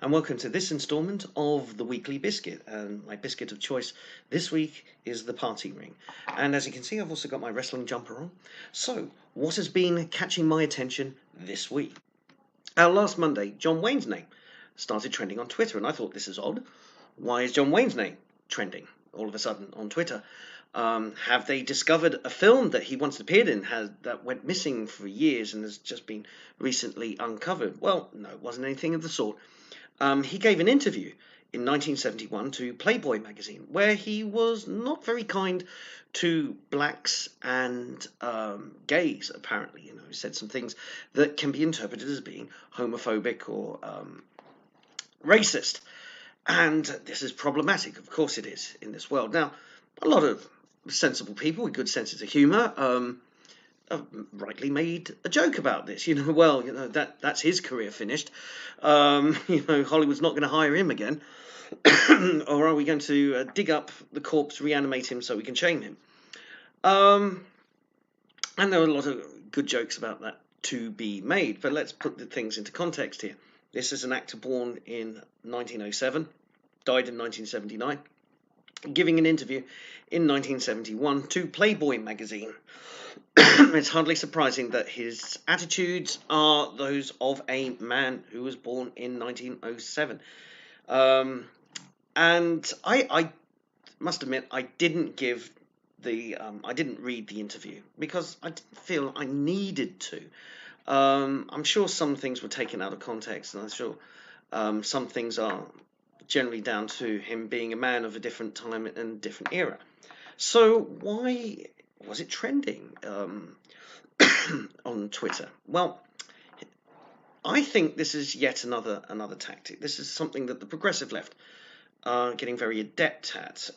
and welcome to this instalment of the Weekly Biscuit. And my biscuit of choice this week is the party ring. And as you can see, I've also got my wrestling jumper on. So, what has been catching my attention this week? Last Monday, John Wayne's name started trending on Twitter, and I thought, this is odd. Why is John Wayne's name trending all of a sudden on Twitter? Have they discovered a film that he once appeared in that went missing for years and has just been recently uncovered? Well, no, it wasn't anything of the sort. He gave an interview in 1971 to Playboy magazine where he was not very kind to blacks and gays, apparently. He said some things that can be interpreted as being homophobic or racist. And this is problematic. Of course it is in this world. Now, a lot of sensible people with good senses of humour rightly made a joke about this. That's his career finished. Hollywood's not going to hire him again. Or are we going to dig up the corpse, reanimate him so we can shame him? And there are a lot of good jokes about that to be made, but let's put the things into context here. This is an actor born in 1907, died in 1979, giving an interview in 1971 to Playboy magazine. It's hardly surprising that his attitudes are those of a man who was born in 1907. And I must admit, I didn't read the interview because I didn't feel I needed to. I'm sure some things were taken out of context, and I'm sure some things are generally down to him being a man of a different time and different era. So why was it trending on Twitter? Well, I think this is yet another tactic. This is something that the progressive left are getting very adept at,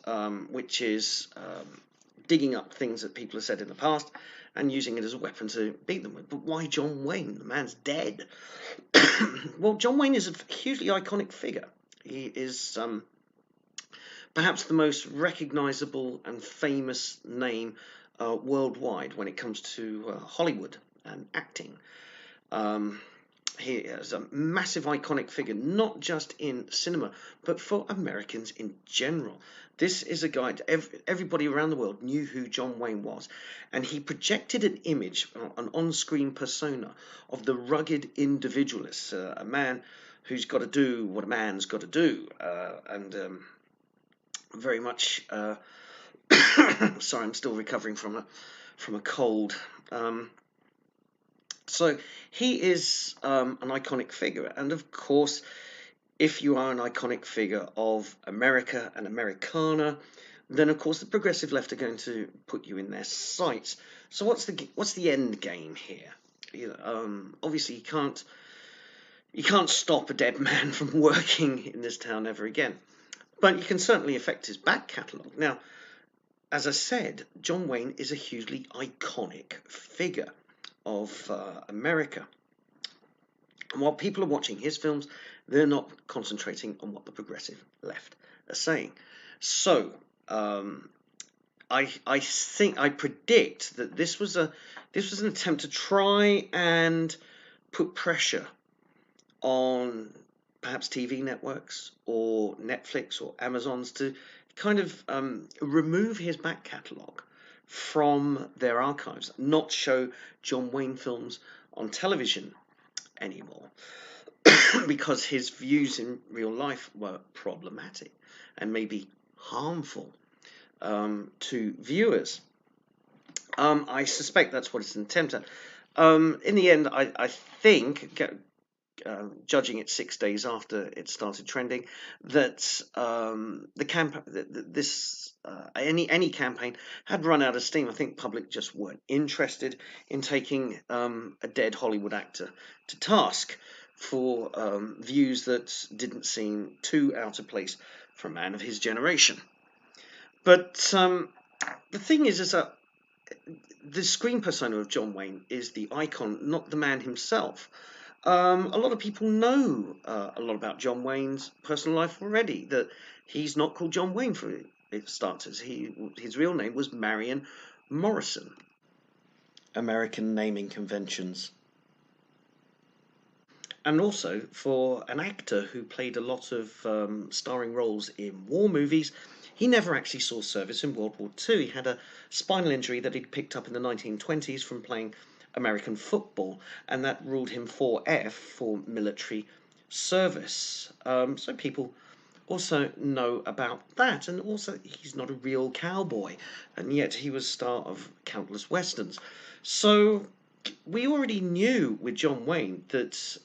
which is digging up things that people have said in the past and using it as a weapon to beat them with. But why John Wayne? The man's dead. Well, John Wayne is a hugely iconic figure. He is perhaps the most recognizable and famous name worldwide when it comes to Hollywood and acting. He is a massive iconic figure, not just in cinema, but for Americans in general. This is a guy, everybody around the world knew who John Wayne was, and he projected an image, an on-screen persona of the rugged individualist, a man who's got to do what a man's got to do, and very much. Sorry, I'm still recovering from a cold. So he is an iconic figure, and of course, if you are an iconic figure of America and Americana, then of course the progressive left are going to put you in their sights. So what's the end game here? Obviously you can't stop a dead man from working in this town ever again, but you can certainly affect his back catalogue. Now, as I said, John Wayne is a hugely iconic figure of America. And while people are watching his films, they're not concentrating on what the progressive left are saying. So I predict that this was an attempt to try and put pressure on perhaps TV networks or Netflix or Amazon's to kind of remove his back catalogue from their archives, not show John Wayne films on television anymore, because his views in real life were problematic and maybe harmful to viewers. I suspect that's what it's an attempt at. In the end, I think, judging it 6 days after it started trending, that any campaign had run out of steam. I think public just weren't interested in taking a dead Hollywood actor to task for views that didn't seem too out of place for a man of his generation. But the thing is that the screen persona of John Wayne is the icon, not the man himself. A lot of people know a lot about John Wayne's personal life already, that he's not called John Wayne for starters. His real name was Marion Morrison. American naming conventions. and also for an actor who played a lot of starring roles in war movies. He never actually saw service in World War II. He had a spinal injury that he'd picked up in the 1920s from playing American football, and that ruled him 4F for military service. So people also know about that, and also he's not a real cowboy, and yet he was star of countless westerns. So we already knew with John Wayne that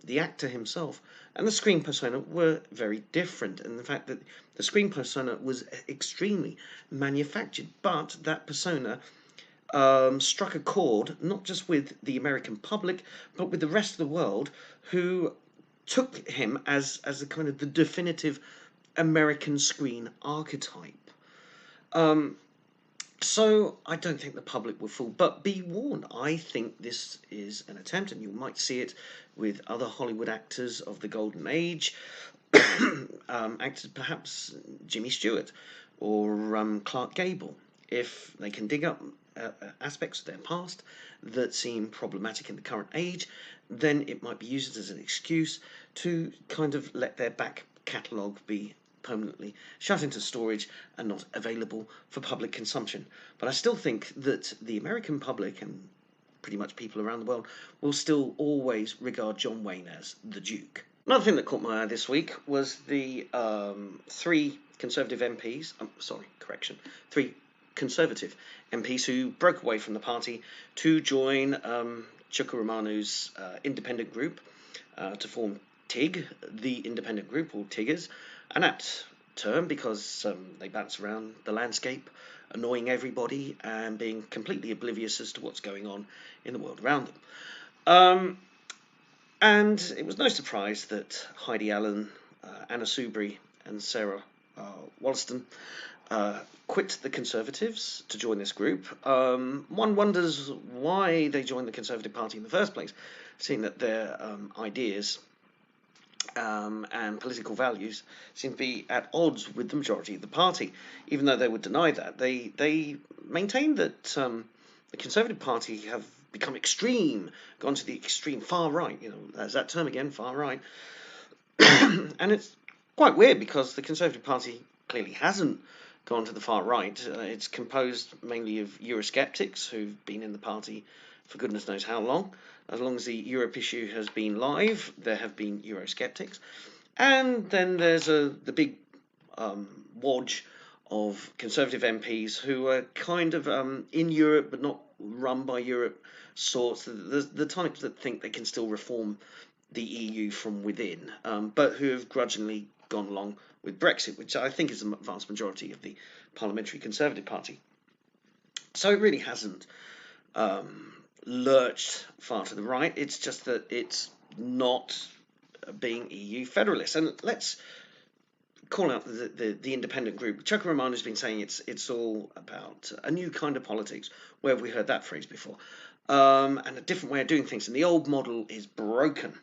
the actor himself and the screen persona were very different, and the fact that the screen persona was extremely manufactured, but that persona struck a chord not just with the American public, but with the rest of the world, who took him as a kind of the definitive American screen archetype. So I don't think the public will fall, but be warned, I think this is an attempt, and you might see it with other Hollywood actors of the golden age, actors perhaps Jimmy Stewart or Clark Gable, if they can dig up aspects of their past that seem problematic in the current age, then it might be used as an excuse to kind of let their back catalogue be permanently shut into storage and not available for public consumption. But I still think that the American public and pretty much people around the world will still always regard John Wayne as the Duke. Another thing that caught my eye this week was the three Conservative MPs, three Conservative MPs who broke away from the party to join Chuka Urenu's independent group to form TIG, the independent group, or Tiggers, an apt term because they bounce around the landscape, annoying everybody and being completely oblivious as to what's going on in the world around them. And it was no surprise that Heidi Allen, Anna Soubry and Sarah Wollaston quit the Conservatives to join this group. One wonders why they joined the Conservative Party in the first place, seeing that their ideas and political values seem to be at odds with the majority of the party. Even though they would deny that, they maintain that the Conservative Party have become extreme, gone to the extreme far right. There's that term again, far right. And it's quite weird because the Conservative Party clearly hasn't gone to the far right. It's composed mainly of Eurosceptics who've been in the party for goodness knows how long. As long as the Europe issue has been live, there have been Eurosceptics. And then there's the big wodge of Conservative MPs who are kind of in Europe but not run by Europe sorts, the types that think they can still reform the EU from within, but who have grudgingly gone along with Brexit, which I think is the vast majority of the Parliamentary Conservative Party. So it really hasn't lurched far to the right. It's just that it's not being EU federalist. And let's call out the independent group. Chuka Urenu's been saying it's all about a new kind of politics. Where have we heard that phrase before? And a different way of doing things. And the old model is broken.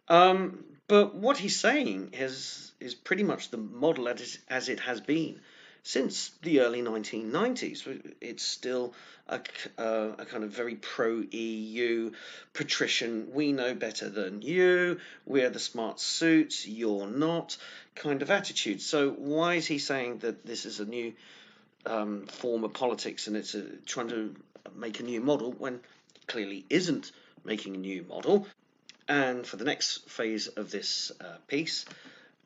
But what he's saying is pretty much the model as it has been since the early 1990s. It's still a kind of very pro-EU, patrician, we know better than you, we're the smart suits, you're not, kind of attitude. So why is he saying that this is a new form of politics and it's trying to make a new model when it clearly isn't making a new model? And for the next phase of this piece,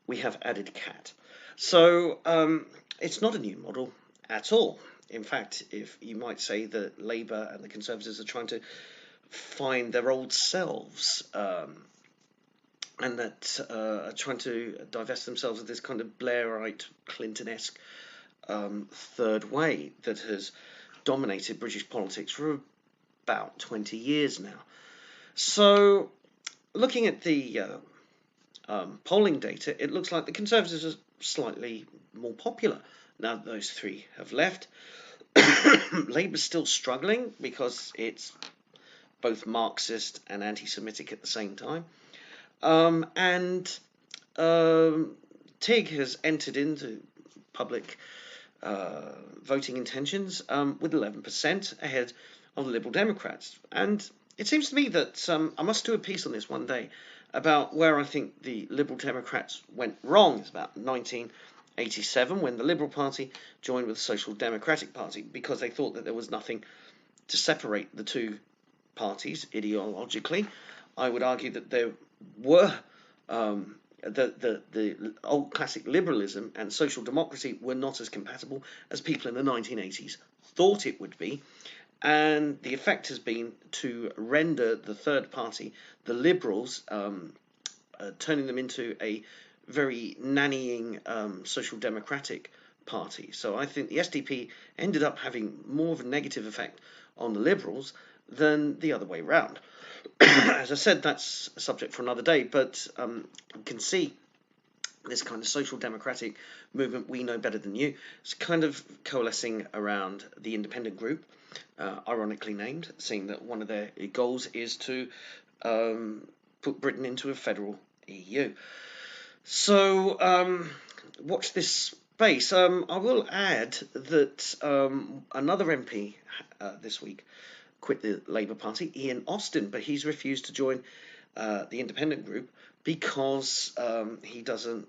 we have added cat. So it's not a new model at all. In fact, if you might say that Labour and the Conservatives are trying to find their old selves and that are trying to divest themselves of this kind of Blairite, Clinton-esque third way that has dominated British politics for about 20 years now. So looking at the polling data, it looks like the Conservatives are slightly more popular now that those three have left. Labour's still struggling because it's both Marxist and anti-Semitic at the same time. TIG has entered into public voting intentions with 11% ahead of the Liberal Democrats. And it seems to me that I must do a piece on this one day about where I think the Liberal Democrats went wrong. It's about 1987 when the Liberal Party joined with the Social Democratic Party because they thought that there was nothing to separate the two parties ideologically. I would argue that there were the old classic liberalism and social democracy were not as compatible as people in the 1980s thought it would be. And the effect has been to render the third party, the Liberals, turning them into a very nannying social democratic party. So I think the SDP ended up having more of a negative effect on the Liberals than the other way round. As I said, that's a subject for another day, but you can see this kind of social democratic movement, we know better than you, is kind of coalescing around the independent group, ironically named, seeing that one of their goals is to put Britain into a federal EU. So watch this space. I will add that another MP this week quit the Labour Party, Ian Austin, but he's refused to join the independent group because he doesn't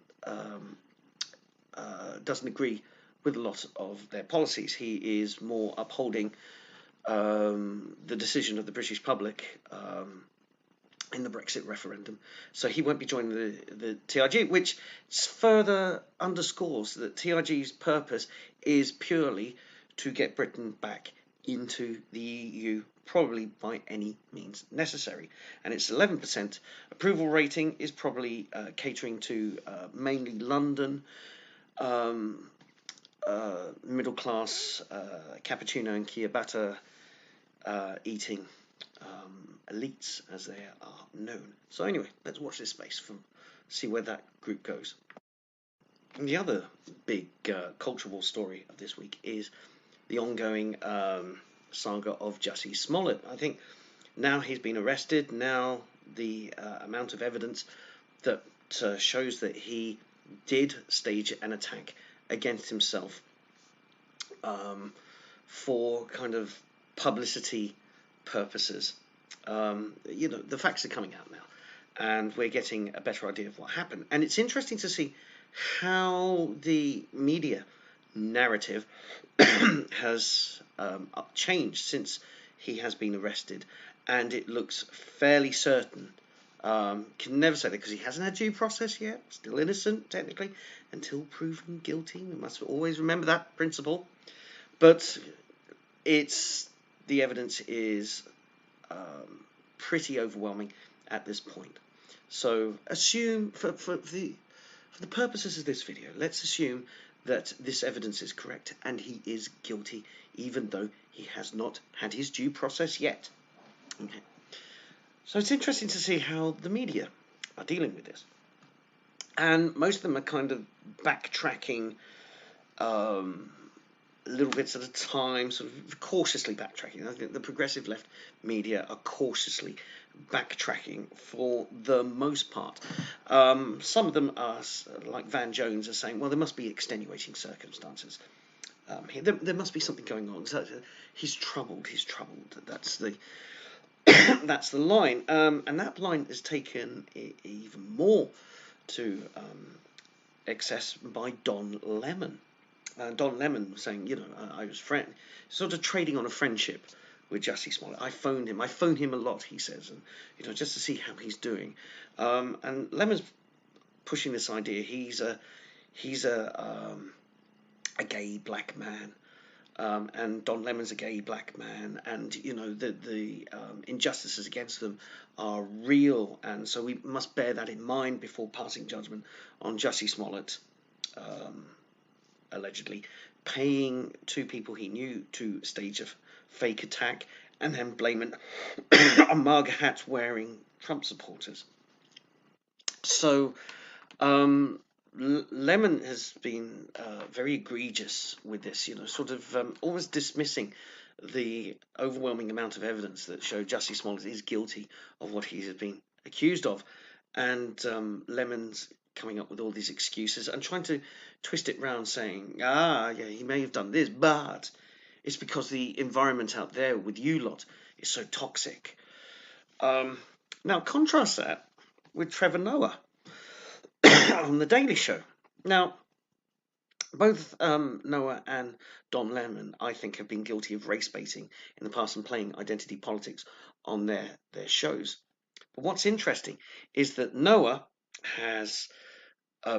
agree with a lot of their policies. He is more upholding the decision of the British public in the Brexit referendum. So he won't be joining the TRG, which further underscores that TRG's purpose is purely to get Britain back into the EU, probably by any means necessary. And its 11% approval rating is probably catering to mainly London, middle class, cappuccino and ciabatta eating elites, as they are known. So anyway, let's watch this space from see where that group goes. And the other big cultural story of this week is the ongoing saga of Jussie Smollett. I think now he's been arrested, now the amount of evidence that shows that he did stage an attack against himself for kind of publicity purposes. The facts are coming out now, and we're getting a better idea of what happened. And it's interesting to see how the media narrative has changed since he has been arrested, and it looks fairly certain. Can never say that because he hasn't had due process yet, still innocent technically, until proven guilty. We must always remember that principle. But the evidence is pretty overwhelming at this point. So assume, for the purposes of this video, let's assume that this evidence is correct and he is guilty, even though he has not had his due process yet. Okay. So it's interesting to see how the media are dealing with this. And most of them are kind of backtracking little bits at a time, sort of cautiously backtracking. I think the progressive left media are cautiously backtracking for the most part. Some of them are, like Van Jones, are saying, well, there must be extenuating circumstances. There must be something going on. So he's troubled. That's the that's the line. And that line is taken even more to excess by Don Lemon. Don Lemon saying, I was sort of trading on a friendship with Jussie Smollett. I phoned him a lot, he says, and just to see how he's doing. And Lemon's pushing this idea. He's a gay black man, and Don Lemon's a gay black man, and the injustices against them are real, and so we must bear that in mind before passing judgment on Jussie Smollett. Allegedly paying two people he knew to stage a fake attack and then blame it on MAGA hats wearing Trump supporters. So Lemon has been very egregious with this, sort of almost dismissing the overwhelming amount of evidence that show Jussie Smollett is guilty of what he has been accused of. And Lemon's coming up with all these excuses and trying to twist it round, saying, he may have done this, but it's because the environment out there with you lot is so toxic. Now, contrast that with Trevor Noah on The Daily Show. Now, both Noah and Don Lemon, I think, have been guilty of race baiting in the past and playing identity politics on their shows. But what's interesting is that Noah has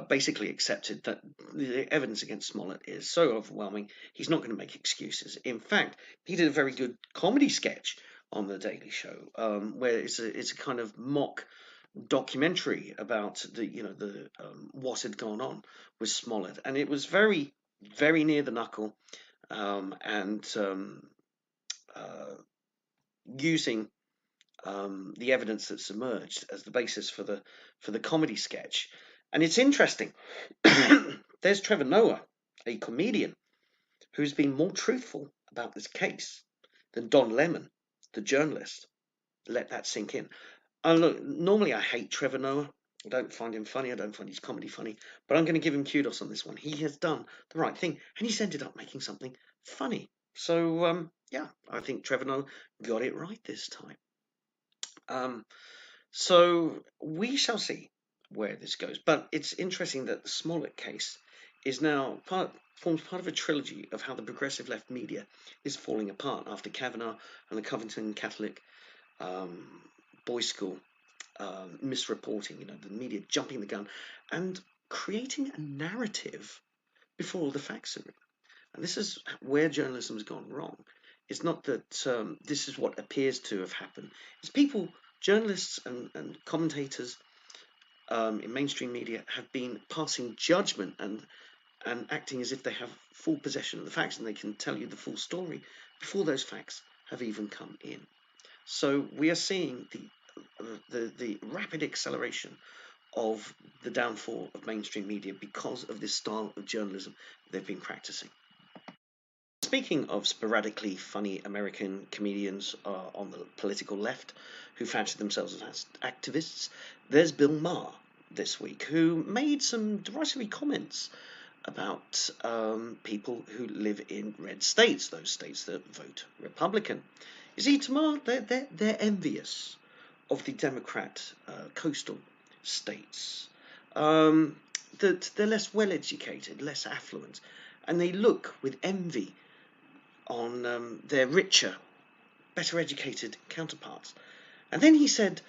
basically accepted that the evidence against Smollett is so overwhelming, he's not going to make excuses. In fact, he did a very good comedy sketch on The Daily Show, where it's a kind of mock documentary about the what had gone on with Smollett, and it was very near the knuckle, and uh, using the evidence that's emerged as the basis for the comedy sketch. And it's interesting. There's Trevor Noah, a comedian, who's been more truthful about this case than Don Lemon, the journalist. Let that sink in. Look, normally I hate Trevor Noah. I don't find him funny. I don't find his comedy funny. But I'm going to give him kudos on this one. He has done the right thing, and he's ended up making something funny. So, yeah, I think Trevor Noah got it right this time. So we shall see where this goes. But it's interesting that the Smollett case is now forms part of a trilogy of how the progressive left media is falling apart after Kavanaugh and the Covington Catholic boys' school misreporting. The media jumping the gun and creating a narrative before all the facts are in. And this is where journalism has gone wrong. It's not that this is what appears to have happened. It's people, journalists and commentators in mainstream media have been passing judgment and acting as if they have full possession of the facts and they can tell you the full story before those facts have even come in. So we are seeing the rapid acceleration of the downfall of mainstream media because of this style of journalism they've been practicing. Speaking of sporadically funny American comedians on the political left who fancy themselves as activists, there's Bill Maher this week, who made some derogatory comments about people who live in red states, those states that vote Republican. You see, to Maher, they're envious of the Democrat coastal states, that they're less well-educated, less affluent, and they look with envy on their richer, better educated counterparts. And then he said,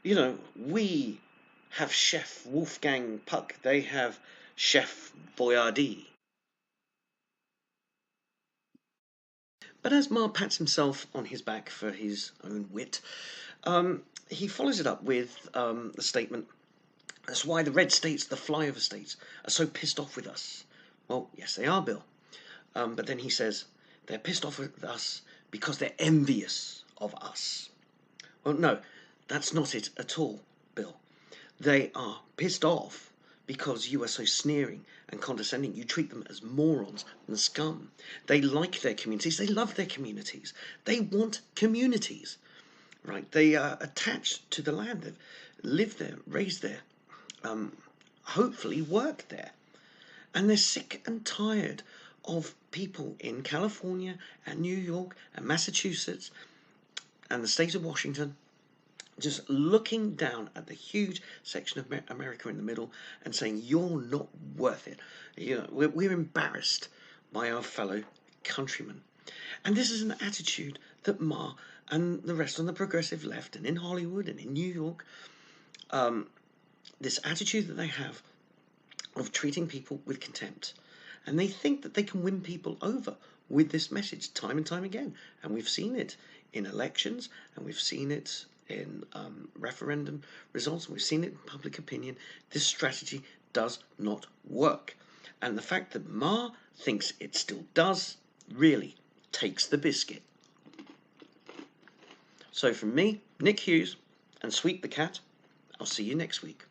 we have Chef Wolfgang Puck, they have Chef Boyardee. But as Maher pats himself on his back for his own wit, he follows it up with the statement, that's why the red states, the flyover states, are so pissed off with us. Well, yes, they are, Bill. But then he says, they're pissed off with us because they're envious of us. Well, no, that's not it at all, Bill. They are pissed off because you are so sneering and condescending. You treat them as morons and scum. They like their communities. They love their communities. They want communities, right? They are attached to the land. They've lived there, raised there, hopefully worked there. And they're sick and tired of people in California and New York and Massachusetts and the state of Washington just looking down at the huge section of America in the middle and saying, you're not worth it. We're embarrassed by our fellow countrymen. And this is an attitude that Maher and the rest on the progressive left and in Hollywood and in New York, this attitude that they have of treating people with contempt. And they think that they can win people over with this message time and time again. And we've seen it in elections, and we've seen it in referendum results, and we've seen it in public opinion. This strategy does not work. And the fact that Maher thinks it still does really takes the biscuit. So from me, Nick Hughes, and Sweep the Cat, I'll see you next week.